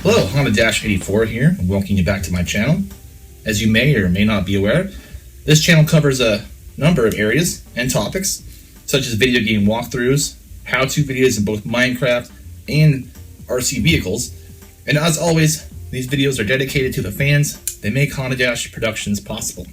Hello, Honda-84 here, and welcome you back to my channel. As you may or may not be aware, this channel covers a number of areas and topics, such as video game walkthroughs, how-to videos in both Minecraft and RC vehicles, and as always, these videos are dedicated to the fans that make Honda Dash productions possible.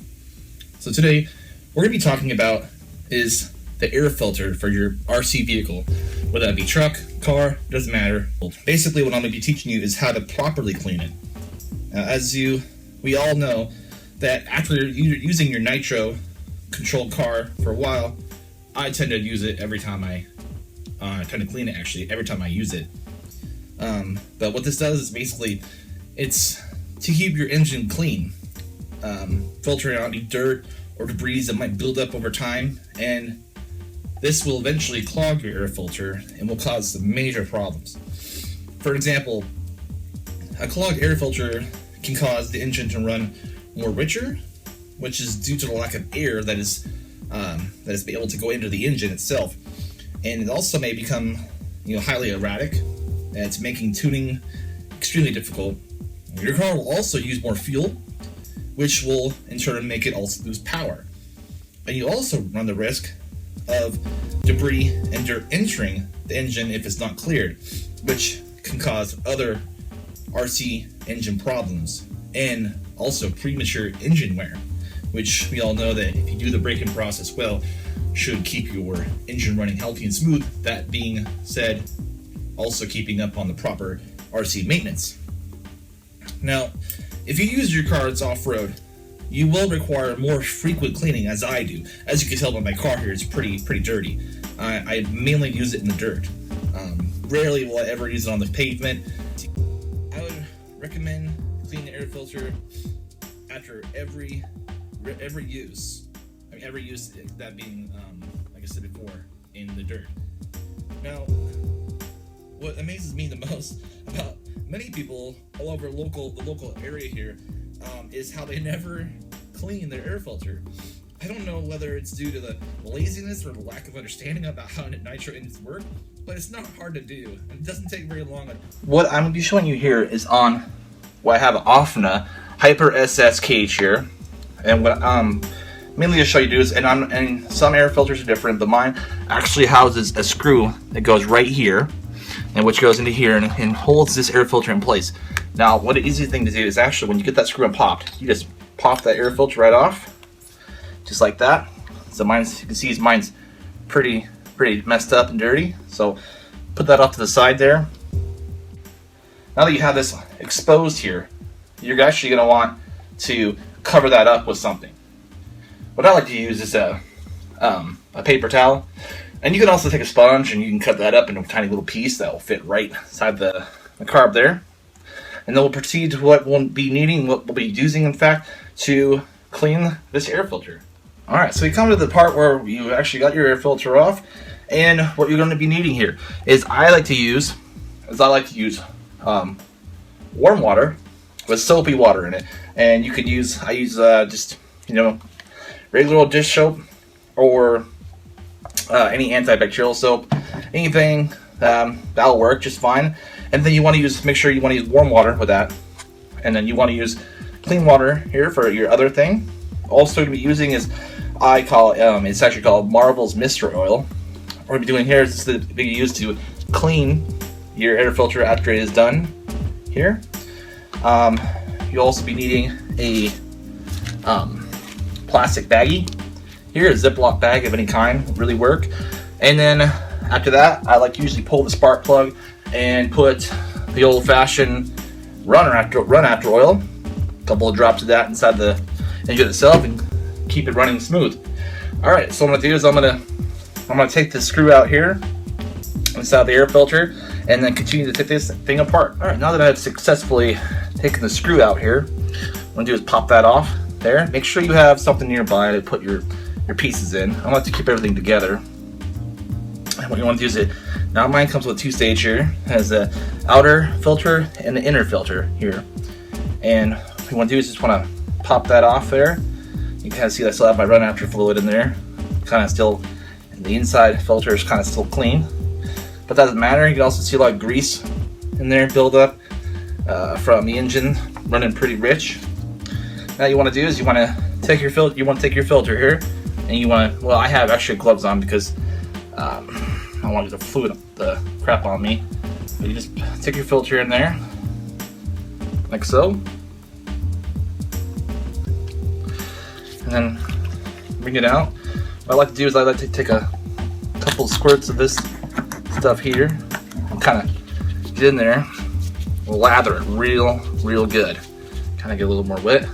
So today, we're going to be talking about is the air filter for your RC vehicle, whether that be truck, car, doesn't matter. Basically, what I'm going to be teaching you is how to properly clean it. We all know that after you're using your Nitro controlled car for a while, I tend to use it every time I tend to clean it actually every time I use it. But what this does is basically it's to keep your engine clean, filtering out any dirt or debris that might build up over time, and this will eventually clog your air filter and will cause some major problems. For example, a clogged air filter can cause the engine to run more richer, which is due to the lack of air that is able to go into the engine itself. And it also may become highly erratic, and it's making tuning extremely difficult. Your car will also use more fuel, which will in turn make it also lose power. And you also run the risk of debris and dirt entering the engine if it's not cleared, which can cause other RC engine problems, and also premature engine wear, which we all know that if you do the braking process well, should keep your engine running healthy and smooth. That being said, also keeping up on the proper RC maintenance. Now, if you use your cars off-road, you will require more frequent cleaning, as I do. As you can tell by my car here, it's pretty dirty. I mainly use it in the dirt. Rarely will I ever use it on the pavement. I would recommend cleaning the air filter after every use. Every use, that being, like I said before, in the dirt. Now, what amazes me the most about many people all over the local area here is how they never clean their air filter. I don't know whether it's due to the laziness or the lack of understanding about how Nitro engines work, but it's not hard to do, and it doesn't take very long. What I'm going to be showing you here is on what I have an OFNA Hyper SS cage here, and what mainly to show you is, and some air filters are different, but mine actually houses a screw that goes right here, and which goes into here and holds this air filter in place. Now, what an easy thing to do is actually when you get that screw unpopped, you just pop that air filter right off, just like that. So mine's, you can see mine's pretty messed up and dirty. So put that off to the side there. Now that you have this exposed here, you're actually going to want to cover that up with something. What I like to use is a paper towel, and you can also take a sponge and you can cut that up into a tiny little piece that will fit right inside the carb there. And then we'll proceed to what we'll be using, in fact, to clean this air filter. Alright, so we come to the part where you actually got your air filter off, and what you're going to be needing here is I like to use warm water with soapy water in it. And you could use, I use just, regular old dish soap, or any antibacterial soap, anything that'll work just fine. And then you want to make sure you want to use warm water with that, and then you want to use clean water here for your other thing. Also to be using is it's actually called Marvel's Mystery Oil. What we're doing here is to be used to clean your air filter after it is done. Here, you'll also be needing a plastic baggie. Here, a Ziploc bag of any kind will really work. And then after that, I like to usually pull the spark plug and put the old-fashioned run after oil. A couple of drops of that inside the engine itself and keep it running smooth. All right, so what I'm gonna do is I'm gonna take this screw out here inside the air filter, and then continue to take this thing apart. All right, now that I've successfully taken the screw out here, what I'm gonna do is pop that off there. Make sure you have something nearby to put your pieces in. I like to keep everything together. And what you want to do is now mine comes with a two-stage here. It has the outer filter and the inner filter here. And what you want to do is just want to pop that off there. You can kind of see I still have my run after fluid in there. Kind of still, the inside filter is kind of still clean. But that doesn't matter. You can also see a lot of grease in there build up. from the engine running pretty rich. Now you want to do is you want to take your filter here, and you want to, well, I have extra gloves on because I don't want to get the fluid, the crap on me. But you just take your filter in there, like so, and then bring it out. What I like to do is I like to take a couple squirts of this stuff here and kind of get in there, lather it real good, kind of get a little more wet.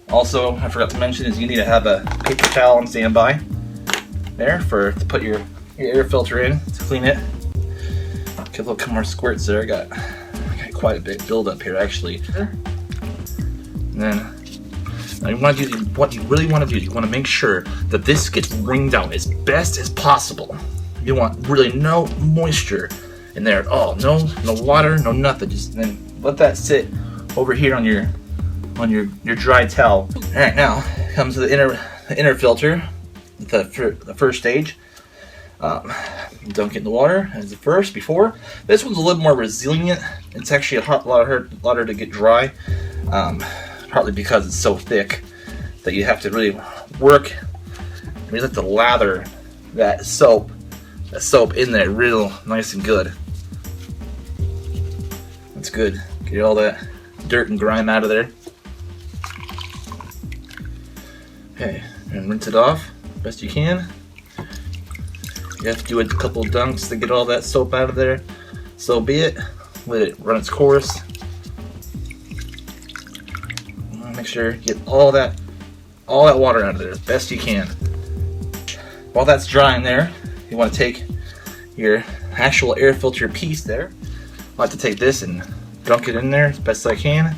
Also, I forgot to mention is you need to have a paper towel on standby there to put your air filter in to clean it. Get a little couple more squirts there. I got quite a bit build up here actually. And then now you want to do what you really want to do. You want to make sure that this gets wringed out as best as possible. You want really no moisture in there at all. No water, no nothing. Just then let that sit over here on your dry towel. All right, now comes the inner filter, the first stage. Don't get in the water as the first before. This one's a little more resilient. It's actually a lot harder to get dry, partly because it's so thick that you have to really work. You have to lather that soap in there real nice and good. That's good. Get all that dirt and grime out of there. Okay, and rinse it off best you can. You have to do a couple of dunks to get all that soap out of there. So be it. Let it run its course. Make sure you get all that water out of there as best you can. While that's drying there, you want to take your actual air filter piece there. I like to take this and dunk it in there as best I can,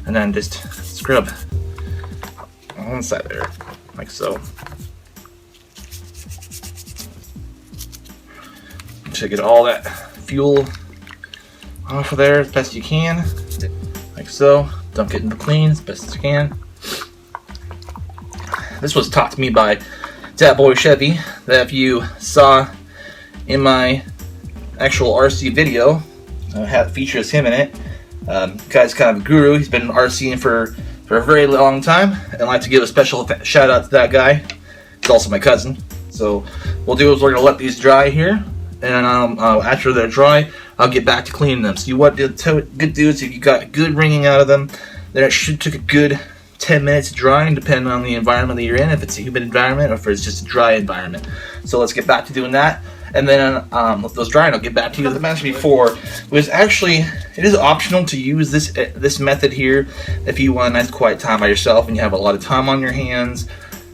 and then just scrub on one side there, like so. To get all that fuel off of there as best you can, like so. Dunk it in the clean as best as you can. This was taught to me by Dat Boy Chevy, that if you saw in my actual RC video, features him in it. Guy's kind of a guru. He's been RCing for a very long time, and I'd like to give a special shout out to that guy. He's also my cousin. So what we'll do is we're gonna let these dry here, and after they're dry, I'll get back to cleaning them. So what good do is if you got good wringing out of them, then it should take a good 10 minutes drying, depending on the environment that you're in, if it's a humid environment or if it's just a dry environment. So let's get back to doing that, and then with those drying, I'll get back to you. As I mentioned before, it is optional to use this method here if you want a nice quiet time by yourself and you have a lot of time on your hands.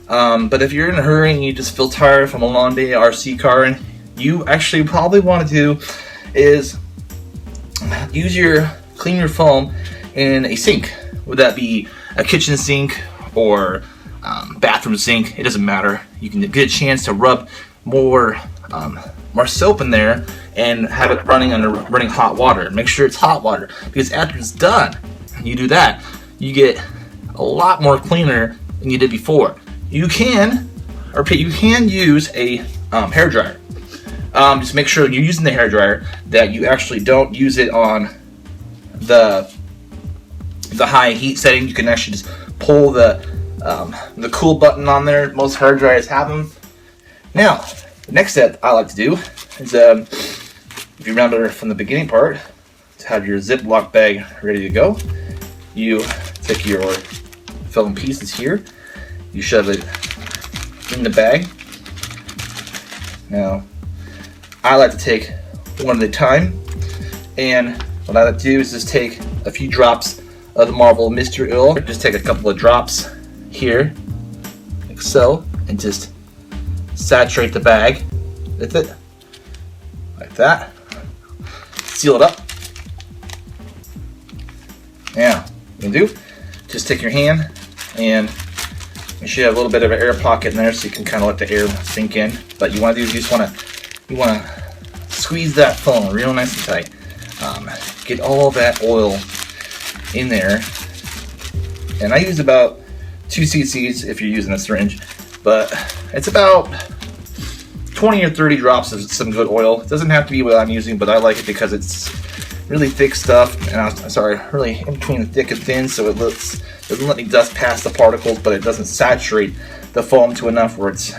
But if you're in a hurry and you just feel tired from a long day RC car, you actually probably want to do is clean your foam in a sink. Would that be a kitchen sink or bathroom sink? It doesn't matter. You can get a chance to rub more soap in there and have it running hot water. Make sure it's hot water, because after it's done, you do that, you get a lot more cleaner than you did before. You can use a hair dryer. Just make sure you're using the hair dryer, that you actually don't use it on the high heat setting. You can actually just pull the cool button on there. Most hair dryers have them. Now, the next step I like to do is, if you remember from the beginning part, to have your Ziploc bag ready to go. You take your film pieces here, you shove it in the bag. Now, I like to take one at a time, and what I like to do is just take a few drops of the Marvel Mystery Oil. Just take a couple of drops here, like so, and just saturate the bag with it, like that. Seal it up. Now, what you can do, just take your hand, and you should have a little bit of an air pocket in there, so you can kind of let the air sink in. But you want to do is you want to squeeze that foam real nice and tight. Get all that oil in there, and I use about 2 cc's if you're using a syringe, but it's about 20 or 30 drops of some good oil. It doesn't have to be what I'm using, but I like it because it's really thick stuff, and I'm sorry, really in between the thick and thin, so it doesn't let any dust pass the particles, but it doesn't saturate the foam to enough where it's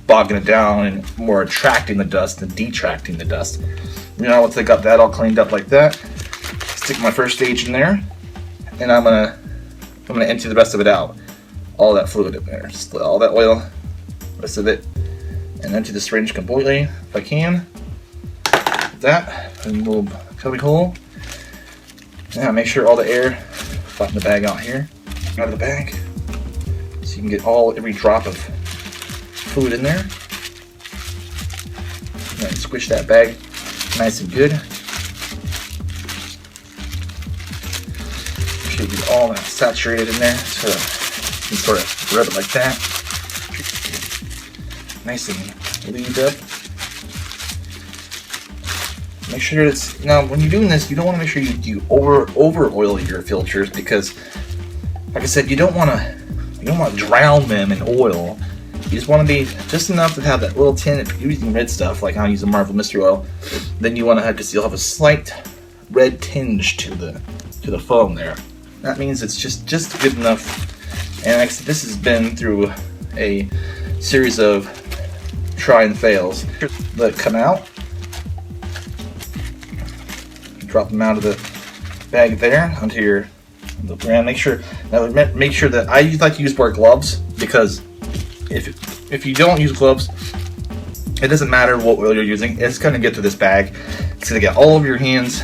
bogging it down and more attracting the dust than detracting the dust. You know, once I got that all cleaned up like that, stick my first stage in there, and I'm gonna empty the rest of it out. All that fluid in there, just all that oil, rest of it, and empty the syringe completely if I can. That, and a little cubby hole. Now make sure all the air, flatten the bag out here, out of the bag, so you can get every drop of fluid in there. And squish that bag nice and good. Make sure you get all that saturated in there, so you can sort of rub it like that. Nice and lead up. Make sure it's, now when you're doing this, you don't want to make sure you over oil your filters, because like I said, you don't want to drown them in oil. You just want to be just enough to have that little tint. If you're using red stuff, like I use a Marvel Mystery Oil, then you want to have you'll have a slight red tinge to the foam there. That means it's just good enough. And like I said, this has been through a series of try and fails. Let it come out. Drop them out of the bag there onto the brand. Make sure that I like to wear gloves, because if you don't use gloves, it doesn't matter what oil you're using. It's going to get to this bag. It's going to get all over your hands.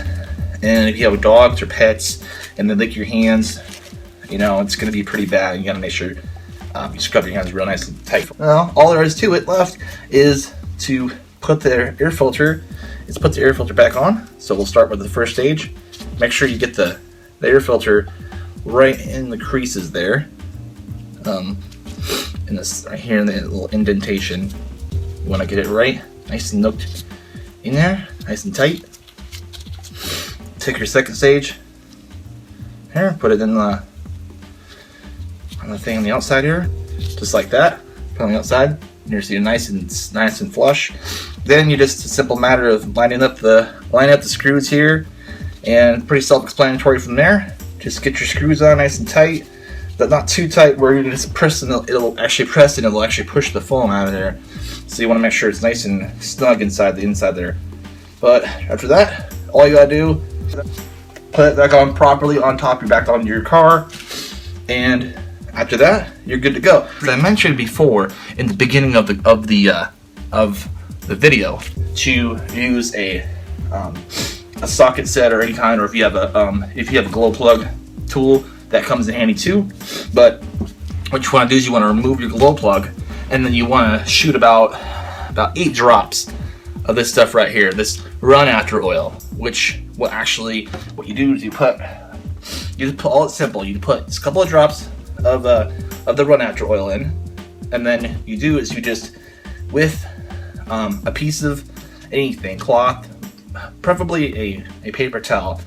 And if you have dogs or pets and they lick your hands, you know, it's going to be pretty bad. You got to make sure you scrub your hands real nice and tight. Well, all there is to it left is to put the air filter. Let's put the air filter back on. So we'll start with the first stage. Make sure you get the air filter right in the creases there. In this right here in the little indentation. You want to get it right, nice and nooked in there, nice and tight. Take your second stage here, put it in on the thing on the outside here, just like that. Put it on the outside. You're seeing nice and flush. Then you just, a simple matter of lining up the screws here, and pretty self-explanatory from there. Just get your screws on nice and tight, but not too tight where you're just pressing. It'll actually press and it'll actually push the foam out of there. So you want to make sure it's nice and snug inside there. But after that, all you gotta do, put it back on properly on top. You're back on your car, and after that, you're good to go. As I mentioned before in the beginning of the video, to use a socket set or any kind, or if you have a glow plug tool, that comes in handy too. But what you want to do is you want to remove your glow plug, and then you want to shoot about 8 drops of this stuff right here, this run after oil. Which what you do is you put all, it's simple. You put just a couple of drops of the run after oil in, and then you do is you just, with a piece of anything, cloth, preferably a paper towel,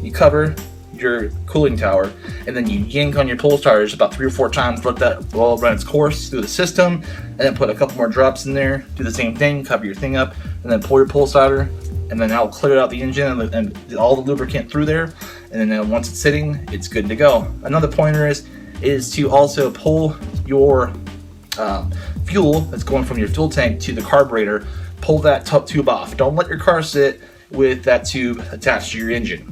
you cover your cooling tower, and then you yank on your pull starters about 3 or 4 times, let that oil run its course through the system, and then put a couple more drops in there. Do the same thing, cover your thing up, and then pull your pull starter, and then that'll clear out the engine and all the lubricant through there. And then once it's sitting, it's good to go. Another pointer is to also pull your fuel that's going from your fuel tank to the carburetor. Pull that tube off. Don't let your car sit with that tube attached to your engine.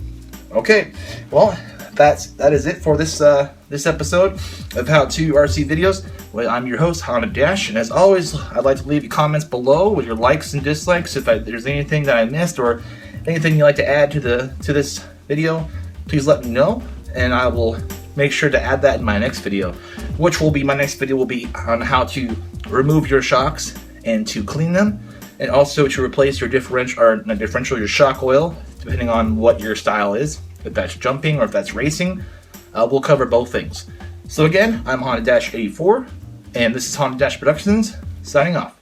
Okay, well, that is it for this episode of How To RC Videos. Well, I'm your host, Honda Dash, and as always, I'd like to leave you comments below with your likes and dislikes. If there's anything that I missed or anything you'd like to add to this video, please let me know, and I will make sure to add that in my next video, my next video will be on how to remove your shocks and to clean them, and also to replace your your shock oil, depending on what your style is, if that's jumping or if that's racing. We'll cover both things. So again, I'm Honda Dash 84, and this is Honda Dash Productions, signing off.